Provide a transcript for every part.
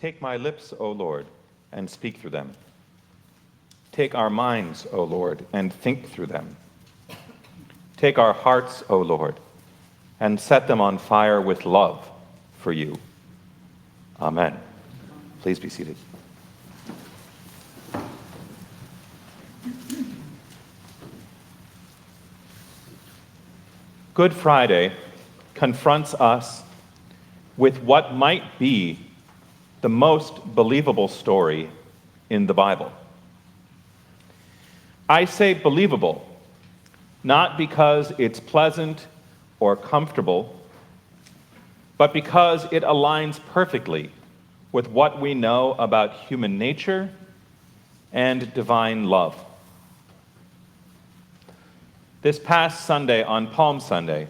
Take my lips, O Lord, and speak through them. Take our minds, O Lord, and think through them. Take our hearts, O Lord, and set them on fire with love for you. Amen. Please be seated. Good Friday confronts us with what might be the most believable story in the Bible. I say believable, not because it's pleasant or comfortable, but because it aligns perfectly with what we know about human nature and divine love. This past Sunday, on Palm Sunday,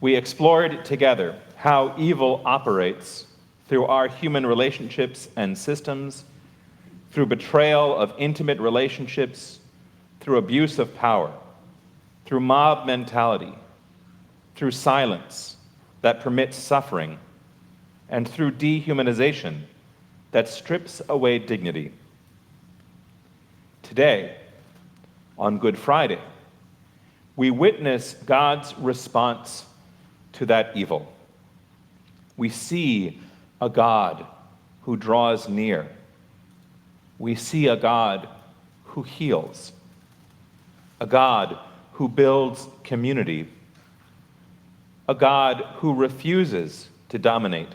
we explored together how evil operates through our human relationships and systems, through betrayal of intimate relationships, through abuse of power, through mob mentality, through silence that permits suffering, and through dehumanization that strips away dignity. Today, on Good Friday, we witness God's response to that evil. We see a God who draws near. We see a God who heals, a God who builds community, a God who refuses to dominate,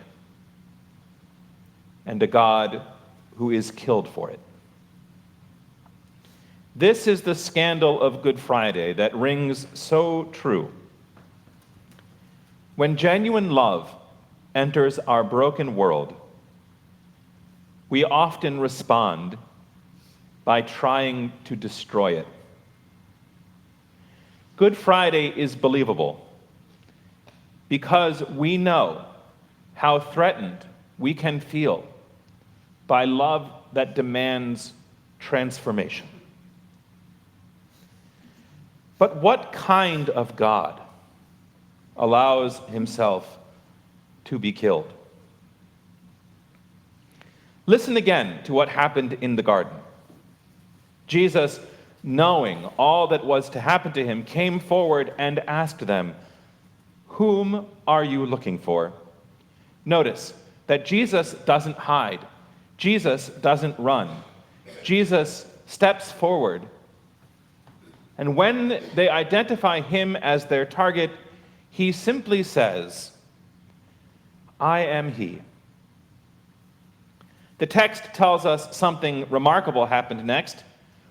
and a God who is killed for it. This is the scandal of Good Friday that rings so true. When genuine love enters our broken world, we often respond by trying to destroy it. Good Friday is believable because we know how threatened we can feel by love that demands transformation. But what kind of God allows himself to be killed? Listen again to what happened in the garden. Jesus, knowing all that was to happen to him, came forward and asked them, "Whom are you looking for?" Notice that Jesus doesn't hide. Jesus doesn't run. Jesus steps forward. And when they identify him as their target, he simply says, "I am he." The text tells us something remarkable happened next.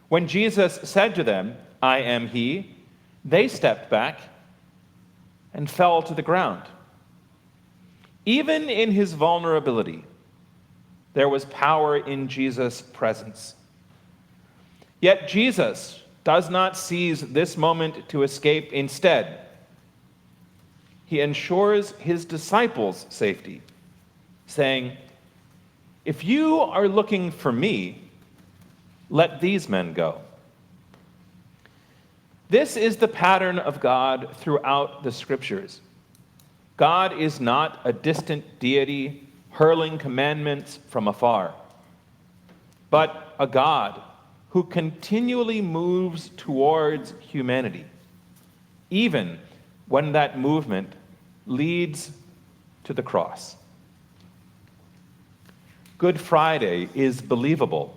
When Jesus said to them, "I am he," they stepped back and fell to the ground. Even in his vulnerability, there was power in Jesus' presence. Yet Jesus does not seize this moment to escape. Instead, he ensures his disciples' safety, saying, "If you are looking for me, let these men go." This is the pattern of God throughout the Scriptures. God is not a distant deity hurling commandments from afar, but a God who continually moves towards humanity, even when that movement leads to the cross. Good Friday is believable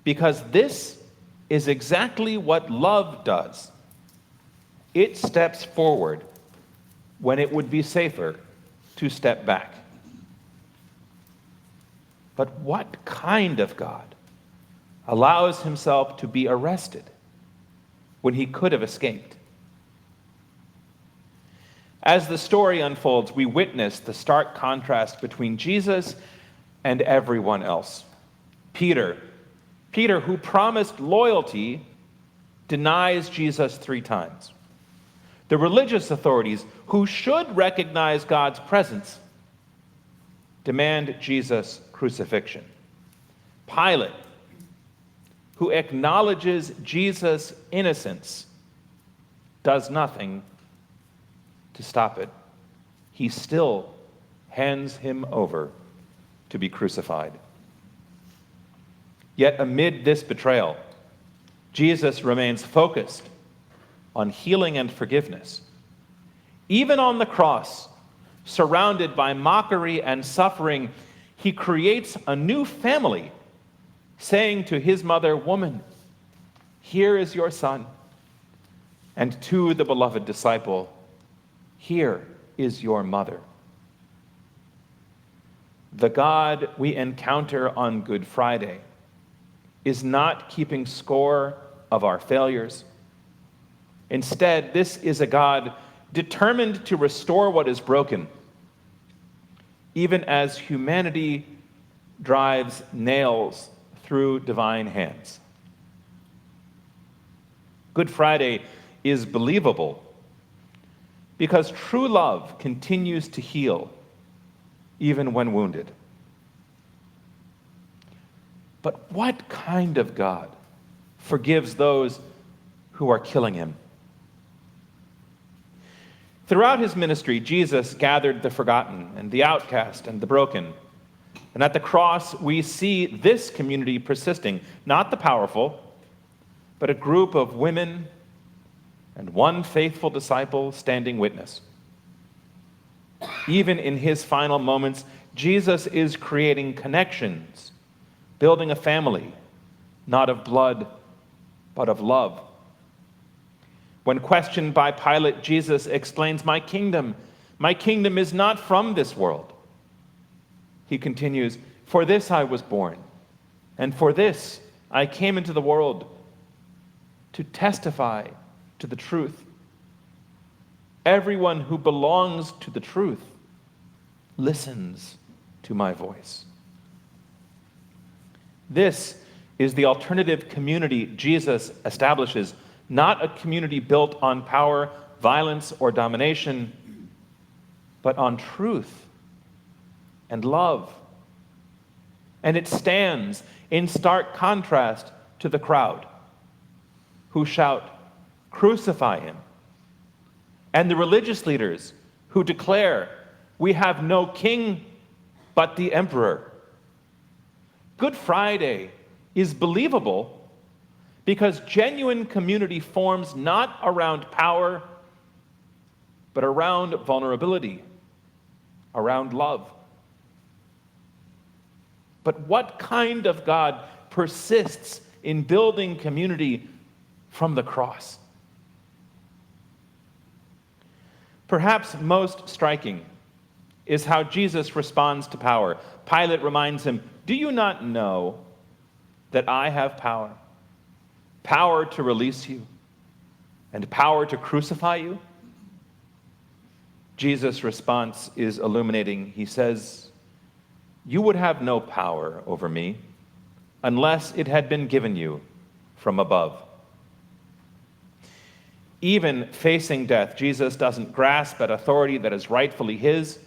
because this is exactly what love does. It steps forward when it would be safer to step back. But what kind of God allows himself to be arrested when he could have escaped? As the story unfolds, we witness the stark contrast between Jesus and everyone else. Peter, who promised loyalty, denies Jesus 3 times. The religious authorities, who should recognize God's presence, demand Jesus' crucifixion. Pilate, who acknowledges Jesus' innocence, does nothing to stop it. He still hands him over to be crucified. Yet amid this betrayal, Jesus remains focused on healing and forgiveness. Even on the cross, surrounded by mockery and suffering, he creates a new family, saying to his mother, "Woman, here is your son," and to the beloved disciple, "Here is your mother." The God we encounter on Good Friday is not keeping score of our failures. Instead, this is a God determined to restore what is broken, even as humanity drives nails through divine hands. Good Friday is believable because true love continues to heal even when wounded. But what kind of God forgives those who are killing him? Throughout his ministry, Jesus gathered the forgotten and the outcast and the broken. And at the cross, we see this community persisting, not the powerful, but a group of women and one faithful disciple standing witness. Even in his final moments, Jesus is creating connections, building a family, not of blood, but of love. When questioned by Pilate, Jesus explains, my kingdom is not from this world." He continues, "For this I was born, and for this I came into the world, to testify to the truth. Everyone who belongs to the truth listens to my voice." This is the alternative community Jesus establishes, not a community built on power, violence, or domination, but on truth and love. And it stands in stark contrast to the crowd who shout, "Crucify him," and the religious leaders who declare, "We have no king but the emperor." Good Friday is believable because genuine community forms not around power, but around vulnerability, around love. But what kind of God persists in building community from the cross? Perhaps most striking is how Jesus responds to power. Pilate reminds him, "Do you not know that I have power? Power to release you and power to crucify you?" Jesus' response is illuminating. He says, "You would have no power over me unless it had been given you from above." Even facing death, Jesus doesn't grasp at authority that is rightfully his.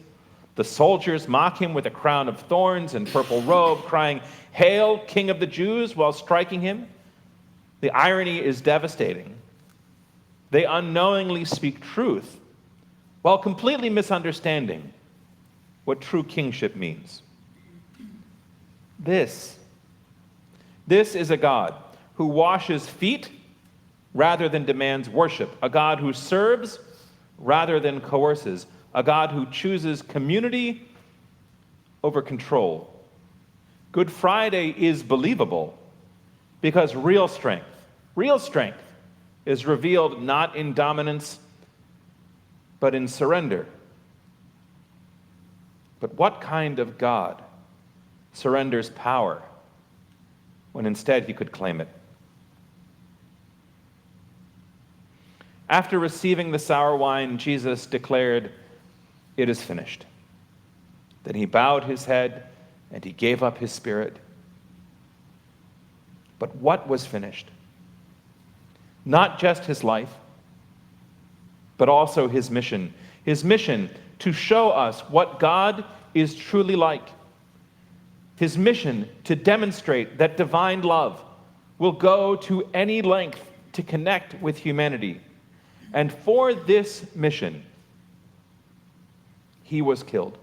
The soldiers mock him with a crown of thorns and purple robe, crying, "Hail, King of the Jews," while striking him. The irony is devastating. They unknowingly speak truth while completely misunderstanding what true kingship means. This is a God who washes feet rather than demands worship, a God who serves rather than coerces, a God who chooses community over control. Good Friday is believable because real strength is revealed not in dominance, but in surrender. But what kind of God surrenders power when instead he could claim it? After receiving the sour wine, Jesus declared, "It is finished." Then he bowed his head and he gave up his spirit. But what was finished? Not just his life, but also his mission. His mission to show us what God is truly like. His mission to demonstrate that divine love will go to any length to connect with humanity. And for this mission, he was killed.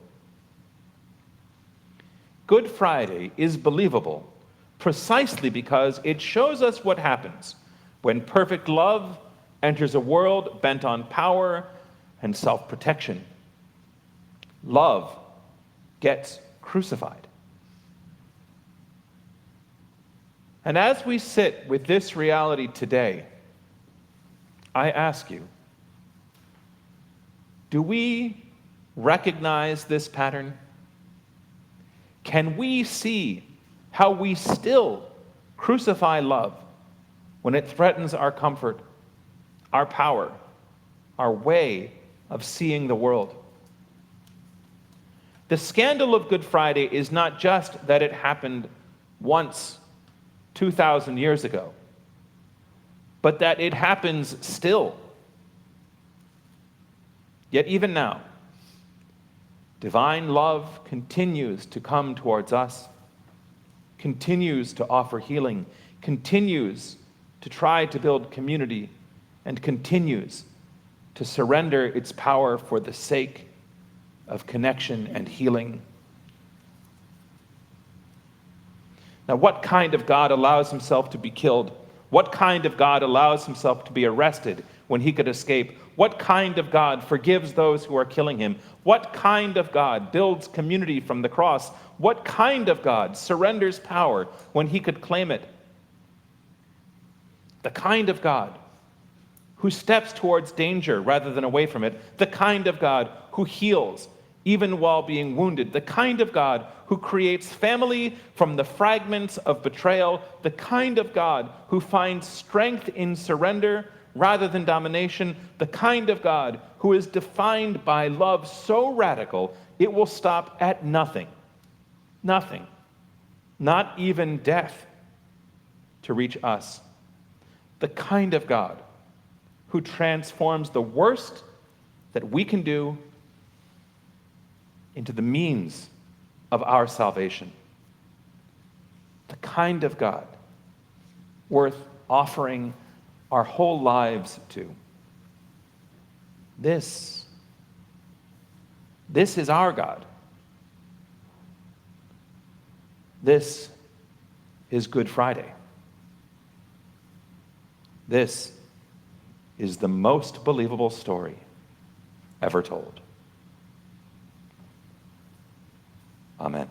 Good Friday is believable precisely because it shows us what happens when perfect love enters a world bent on power and self-protection. Love gets crucified. And as we sit with this reality today, I ask you, do we recognize this pattern? Can we see how we still crucify love when it threatens our comfort, our power, our way of seeing the world? The scandal of Good Friday is not just that it happened once 2,000 years ago, but that it happens still. Yet even now, divine love continues to come towards us, continues to offer healing, continues to try to build community, and continues to surrender its power for the sake of connection and healing. Now, what kind of God allows himself to be killed? What kind of God allows himself to be arrested when he could escape? What kind of God forgives those who are killing him? What kind of God builds community from the cross? What kind of God surrenders power when he could claim it? The kind of God who steps towards danger rather than away from it. The kind of God who heals even while being wounded. The kind of God who creates family from the fragments of betrayal. The kind of God who finds strength in surrender rather than domination. The kind of God who is defined by love so radical it will stop at nothing. Nothing. Not even death to reach us. The kind of God who transforms the worst that we can do into the means of our salvation. The kind of God worth offering our whole lives to. This is our God. This is Good Friday. This is the most believable story ever told. Amen.